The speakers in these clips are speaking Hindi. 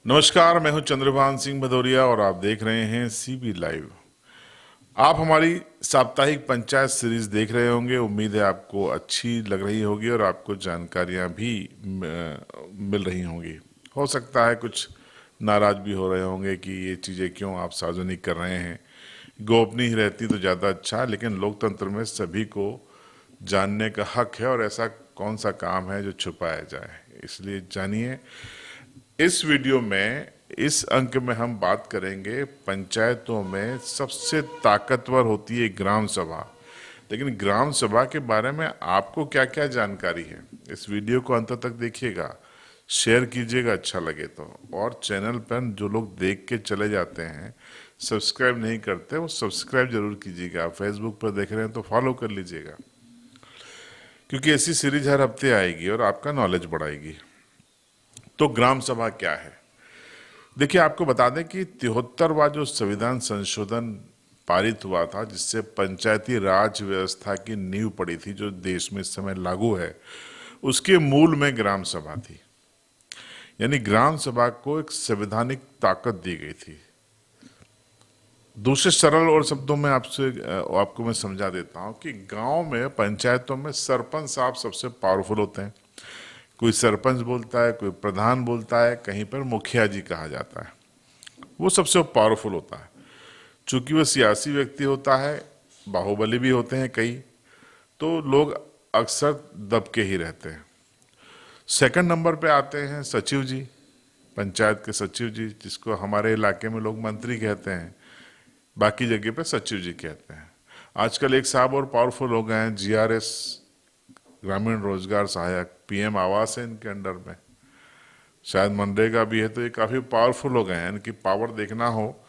नमस्कार, मैं हूं चंद्रभान सिंह भदौरिया और आप देख रहे हैं सीबी लाइव। आप हमारी साप्ताहिक पंचायत सीरीज देख रहे होंगे। उम्मीद है आपको अच्छी लग रही होगी और आपको जानकारियां भी मिल रही होंगी। हो सकता है कुछ नाराज भी हो रहे होंगे कि ये चीज़ें क्यों आप सार्वजनिक कर रहे हैं। गोपनीय ही रहती तो ज़्यादा अच्छा, लेकिन लोकतंत्र में सभी को जानने का हक है और ऐसा कौन सा काम है जो छुपाया जाए। इसलिए जानिए। इस वीडियो में इस अंक में हम बात करेंगे पंचायतों में सबसे ताकतवर होती है ग्राम सभा। लेकिन ग्राम सभा के बारे में आपको क्या क्या जानकारी है, इस वीडियो को अंत तक देखिएगा, शेयर कीजिएगा अच्छा लगे तो। और चैनल पर जो लोग देख के चले जाते हैं, सब्सक्राइब नहीं करते, वो सब्सक्राइब जरूर कीजिएगा। आप फेसबुक पर देख रहे हैं तो फॉलो कर लीजिएगा, क्योंकि ऐसी सीरीज हर हफ्ते आएगी और आपका नॉलेज बढ़ाएगी। तो ग्राम सभा क्या है? देखिए, आपको बता दें कि 73वां जो संविधान संशोधन पारित हुआ था, जिससे पंचायती राज व्यवस्था की नींव पड़ी थी, जो देश में इस समय लागू है, उसके मूल में ग्राम सभा थी। यानी ग्राम सभा को एक संवैधानिक ताकत दी गई थी। दूसरे सरल और शब्दों में आपको मैं समझा देता हूं कि गांव में, पंचायतों में सरपंच साहब सबसे पावरफुल होते हैं। कोई सरपंच बोलता है, कोई प्रधान बोलता है, कहीं पर मुखिया जी कहा जाता है। वो सबसे पावरफुल होता है। चूंकि वह सियासी व्यक्ति होता है, बाहुबली भी होते हैं कई, तो लोग अक्सर दबके ही रहते हैं। सेकंड नंबर पे आते हैं सचिव जी, पंचायत के सचिव जी, जिसको हमारे इलाके में लोग मंत्री कहते हैं, बाकी जगह पे सचिव जी कहते हैं। आजकल एक साहब और पावरफुल हो गए हैं, जीआरएस, ग्रामीण रोजगार सहायक, पीएम आवास है इनके अंडर में, शायद मनरेगा भी है। तो ये काफी पावरफुल हो गए हैं। इनकी पावर देखना हो,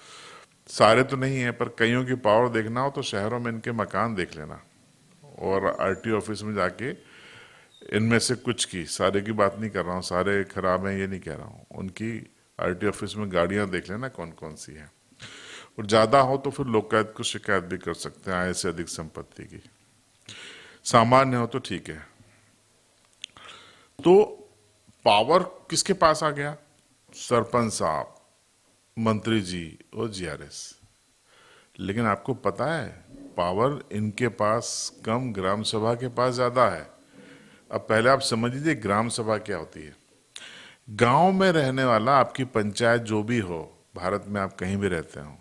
सारे तो नहीं है पर कईयों की पावर देखना हो तो शहरों में इनके मकान देख लेना, और आरटीओ ऑफिस में जाके इनमें से कुछ की, सारे की बात नहीं कर रहा हूँ, सारे खराब हैं ये नहीं कह रहा हूँ, उनकी आरटीओ ऑफिस में गाड़ियां देख लेना कौन कौन सी है। और ज्यादा हो तो फिर लोकायुक्त को शिकायत भी कर सकते हैं आय से अधिक संपत्ति की। सामान्य हो तो ठीक है। तो पावर किसके पास आ गया? सरपंच साहब, मंत्री जी और जीआरएस। लेकिन आपको पता है, पावर इनके पास कम, ग्राम सभा के पास ज्यादा है। अब पहले आप समझ लीजिए ग्राम सभा क्या होती है। गांव में रहने वाला, आपकी पंचायत जो भी हो, भारत में आप कहीं भी रहते हो,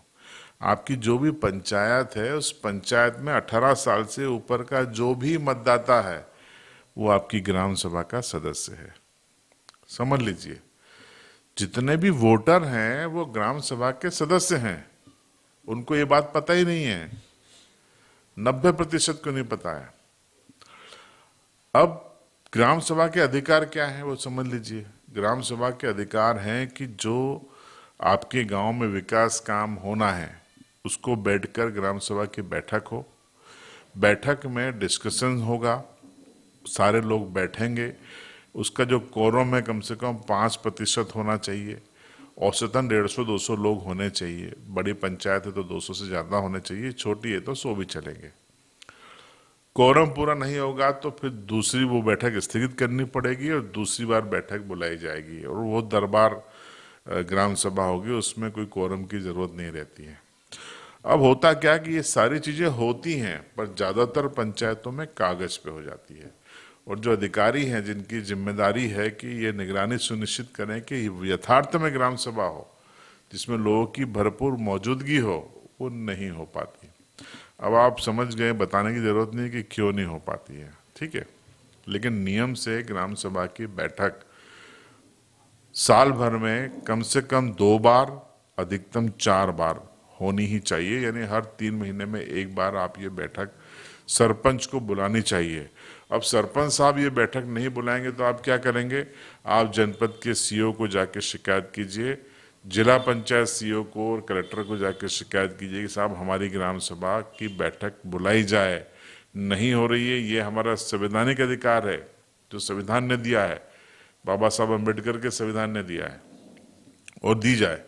आपकी जो भी पंचायत है, उस पंचायत में 18 साल से ऊपर का जो भी मतदाता है, वो आपकी ग्राम सभा का सदस्य है। समझ लीजिए, जितने भी वोटर हैं वो ग्राम सभा के सदस्य हैं। उनको ये बात पता ही नहीं है, 90% को नहीं पता है। अब ग्राम सभा के अधिकार क्या है वो समझ लीजिए। ग्राम सभा के अधिकार हैं कि जो आपके गांव में विकास काम होना है, उसको बैठकर, ग्राम सभा की बैठक हो, बैठक में डिस्कशन होगा, सारे लोग बैठेंगे, उसका जो कोरम है कम से कम 5% होना चाहिए। औसतन 150-200 लोग होने चाहिए। बड़ी पंचायत है तो 200 से ज्यादा होने चाहिए, छोटी है तो 100 भी चलेंगे। कोरम पूरा नहीं होगा तो फिर दूसरी वो बैठक स्थगित करनी पड़ेगी और दूसरी बार बैठक बुलाई जाएगी, और वो दरबार ग्राम सभा होगी, उसमें कोई कोरम की जरूरत नहीं रहती है। अब होता क्या कि ये सारी चीजें होती हैं, पर ज्यादातर पंचायतों में कागज पे हो जाती है। और जो अधिकारी हैं, जिनकी जिम्मेदारी है कि ये निगरानी सुनिश्चित करें कि यथार्थ में ग्राम सभा हो, जिसमें लोगों की भरपूर मौजूदगी हो, वो नहीं हो पाती। अब आप समझ गए, बताने की जरूरत नहीं कि क्यों नहीं हो पाती है, ठीक है। लेकिन नियम से ग्राम सभा की बैठक साल भर में कम से कम 2 बार, अधिकतम 4 बार होनी ही चाहिए। यानी हर 3 महीने में एक बार आप ये बैठक सरपंच को बुलानी चाहिए। अब सरपंच साहब ये बैठक नहीं बुलाएंगे तो आप क्या करेंगे? आप जनपद के सीईओ को जाके शिकायत कीजिए, जिला पंचायत सीईओ को और कलेक्टर को जाके शिकायत कीजिए कि साहब हमारी ग्राम सभा की बैठक बुलाई जाए, नहीं हो रही है, ये हमारा संवैधानिक अधिकार है जो संविधान ने दिया है, बाबा साहब अम्बेडकर के संविधान ने दिया है, और दी जाए।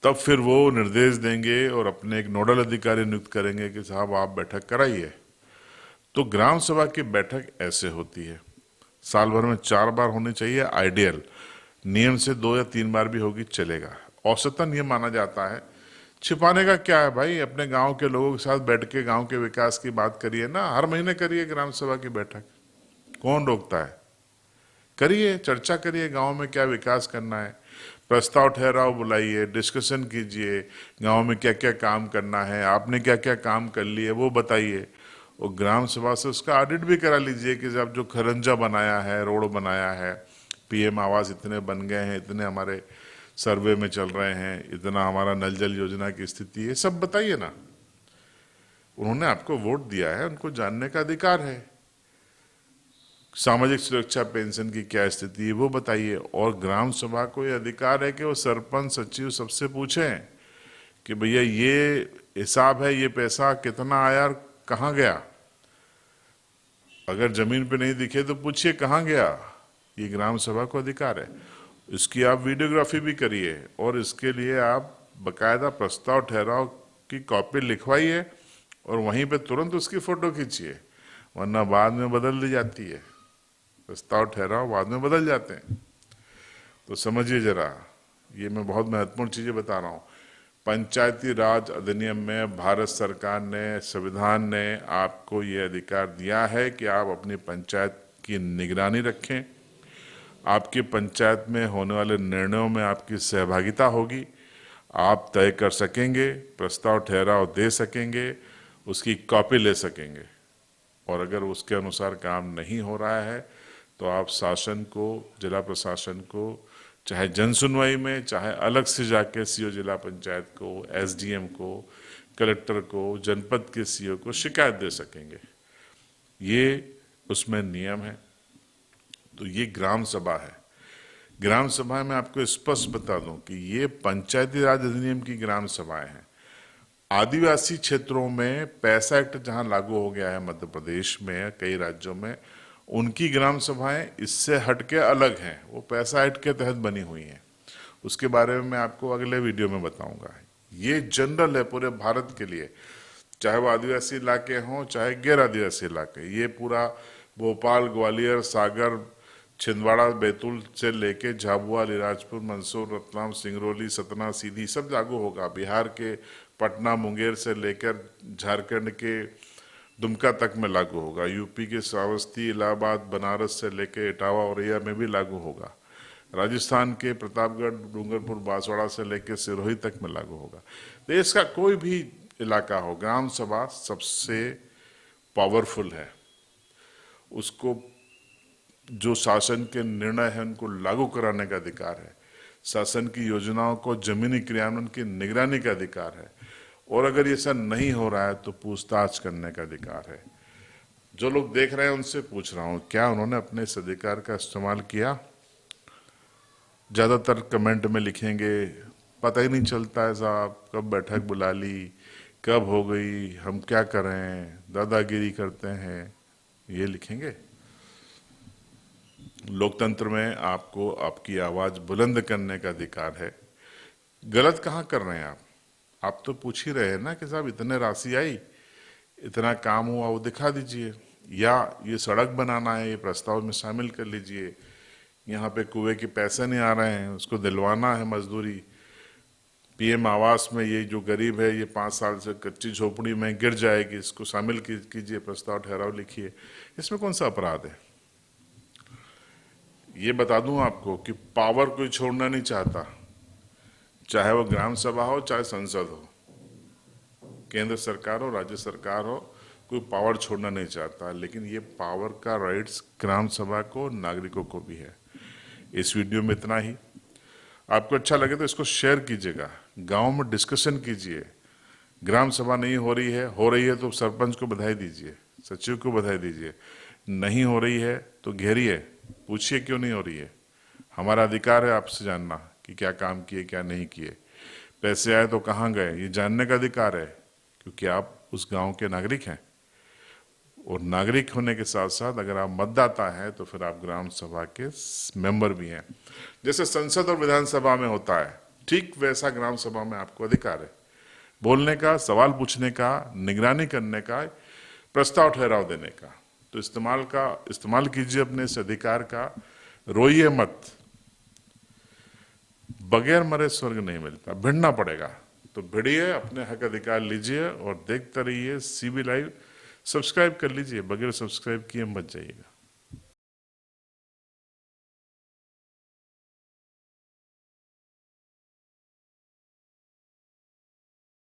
तब फिर वो निर्देश देंगे और अपने एक नोडल अधिकारी नियुक्त करेंगे कि साहब आप बैठक कराइए। तो ग्राम सभा की बैठक ऐसे होती है, साल भर में 4 बार होनी चाहिए आइडियल। नियम से 2 या 3 बार भी होगी चलेगा। औसतन ये माना जाता है। छिपाने का क्या है भाई, अपने गांव के लोगों के साथ बैठ के गांव के विकास की बात करिए ना, हर महीने करिए ग्राम सभा की बैठक, कौन रोकता है? करिए, चर्चा करिए, गांव में क्या विकास करना है, प्रस्ताव ठहराव बुलाइए, डिस्कशन कीजिए, गांव में क्या क्या काम करना है, आपने क्या क्या काम कर लिए वो बताइए। और ग्राम सभा से उसका ऑडिट भी करा लीजिए कि जब जो खरंजा बनाया है, रोड बनाया है, पीएम आवास इतने बन गए हैं, इतने हमारे सर्वे में चल रहे हैं, इतना हमारा नल जल योजना की स्थिति है, सब बताइए ना। उन्होंने आपको वोट दिया है, उनको जानने का अधिकार है। सामाजिक सुरक्षा पेंशन की क्या स्थिति है वो बताइए। और ग्राम सभा को ये अधिकार है कि वो सरपंच सचिव सबसे पूछें कि भैया ये हिसाब है, ये पैसा कितना आया और कहाँ गया। अगर जमीन पे नहीं दिखे तो पूछिए कहाँ गया। ये ग्राम सभा को अधिकार है। इसकी आप वीडियोग्राफी भी करिए और इसके लिए आप बकायदा प्रस्ताव ठहराव की कॉपी लिखवाइए और वहीं पे तुरंत उसकी फोटो खींचिए, वरना बाद में बदल दी जाती है। प्रस्ताव ठहराव बाद में बदल जाते हैं। तो समझिए जरा, ये मैं बहुत महत्वपूर्ण चीजें बता रहा हूँ। पंचायती राज अधिनियम में भारत सरकार ने, संविधान ने आपको ये अधिकार दिया है कि आप अपनी पंचायत की निगरानी रखें, आपकी पंचायत में होने वाले निर्णयों में आपकी सहभागिता होगी, आप तय कर सकेंगे, प्रस्ताव ठहराव दे सकेंगे, उसकी कॉपी ले सकेंगे। और अगर उसके अनुसार काम नहीं हो रहा है तो आप शासन को, जिला प्रशासन को, चाहे जन सुनवाई में, चाहे अलग से जाके सीओ जिला पंचायत को, एसडीएम को, कलेक्टर को, जनपद के सीओ को शिकायत दे सकेंगे। ये उसमें नियम है। तो ये ग्राम सभा है। ग्राम सभा में आपको स्पष्ट बता दूं कि ये पंचायती राज अधिनियम की ग्राम सभाएं हैं। आदिवासी क्षेत्रों में पैसा एक्ट जहां लागू हो गया है मध्य प्रदेश में, कई राज्यों में, उनकी ग्राम सभाएं इससे हटके अलग हैं। वो पैसा एक्ट के तहत बनी हुई हैं। उसके बारे में मैं आपको अगले वीडियो में बताऊंगा। ये जनरल है पूरे भारत के लिए, चाहे वो आदिवासी इलाके हों चाहे गैर आदिवासी इलाके। ये पूरा भोपाल, ग्वालियर, सागर, छिंदवाड़ा, बैतूल से लेके झाबुआ, अलीराजपुर, मंदसौर, रतलाम, सिंगरौली, सतना, सीधी सब लागू होगा। बिहार के पटना, मुंगेर से लेकर झारखंड के दुमका तक में लागू होगा। यूपी के श्रावस्ती, इलाहाबाद, बनारस से लेकर इटावा, औरैया में भी लागू होगा। राजस्थान के प्रतापगढ़, डूंगरपुर, बांसवाड़ा से लेकर सिरोही तक में लागू होगा। देश का कोई भी इलाका हो, ग्राम सभा सबसे पावरफुल है। उसको जो शासन के निर्णय है उनको लागू कराने का अधिकार है। शासन की योजनाओं को जमीनी क्रियान्वयन की निगरानी का अधिकार है। और अगर ये सब नहीं हो रहा है तो पूछताछ करने का अधिकार है। जो लोग देख रहे हैं उनसे पूछ रहा हूं, क्या उन्होंने अपने इस अधिकार का इस्तेमाल किया? ज्यादातर कमेंट में लिखेंगे पता ही नहीं चलता है साहब, कब बैठक बुला ली, कब हो गई, हम क्या करें, दादागिरी करते हैं, ये लिखेंगे। लोकतंत्र में आपको आपकी आवाज बुलंद करने का अधिकार है। गलत कहाँ कर रहे हैं आप तो पूछ ही रहे हैं ना कि साहब इतने राशि आई, इतना काम हुआ, वो दिखा दीजिए, या ये सड़क बनाना है, ये प्रस्ताव में शामिल कर लीजिए, यहाँ पे कुएं के पैसे नहीं आ रहे हैं, उसको दिलवाना है मजदूरी, पीएम आवास में ये जो गरीब है ये 5 साल से कच्ची झोपड़ी में गिर जाएगी, इसको शामिल कीजिए, प्रस्ताव ठहराव लिखिए। इसमें कौन सा अपराध है? ये बता दूं आपको कि पावर कोई छोड़ना नहीं चाहता, चाहे वो ग्राम सभा हो चाहे संसद हो, केंद्र सरकार हो राज्य सरकार हो, कोई पावर छोड़ना नहीं चाहता। लेकिन ये पावर का राइट्स ग्राम सभा को, नागरिकों को भी है। इस वीडियो में इतना ही। आपको अच्छा लगे तो इसको शेयर कीजिएगा, गांव में डिस्कशन कीजिए। ग्राम सभा नहीं हो रही है तो सरपंच को बधाई दीजिए, सचिव को बधाई दीजिए। नहीं हो रही है तो घेरिए, पूछिए क्यों नहीं हो रही है। हमारा अधिकार है आपसे जानना कि क्या काम किए क्या नहीं किए, पैसे आए तो कहाँ गए, ये जानने का अधिकार है, क्योंकि आप उस गांव के नागरिक हैं। और नागरिक होने के साथ साथ अगर आप मतदाता हैं तो फिर आप ग्राम सभा के मेंबर भी हैं। जैसे संसद और विधानसभा में होता है, ठीक वैसा ग्राम सभा में आपको अधिकार है बोलने का, सवाल पूछने का, निगरानी करने का, प्रस्ताव ठहराव देने का। तो इस्तेमाल कीजिए अपने इस अधिकार का, रोइए मत। बगैर मरे स्वर्ग नहीं मिलता, भिड़ना पड़ेगा। तो भिड़िए, अपने हक अधिकार लीजिए और देखते रहिए सीबी लाइव। सब्सक्राइब कर लीजिए, बगैर सब्सक्राइब किए मत जाइएगा।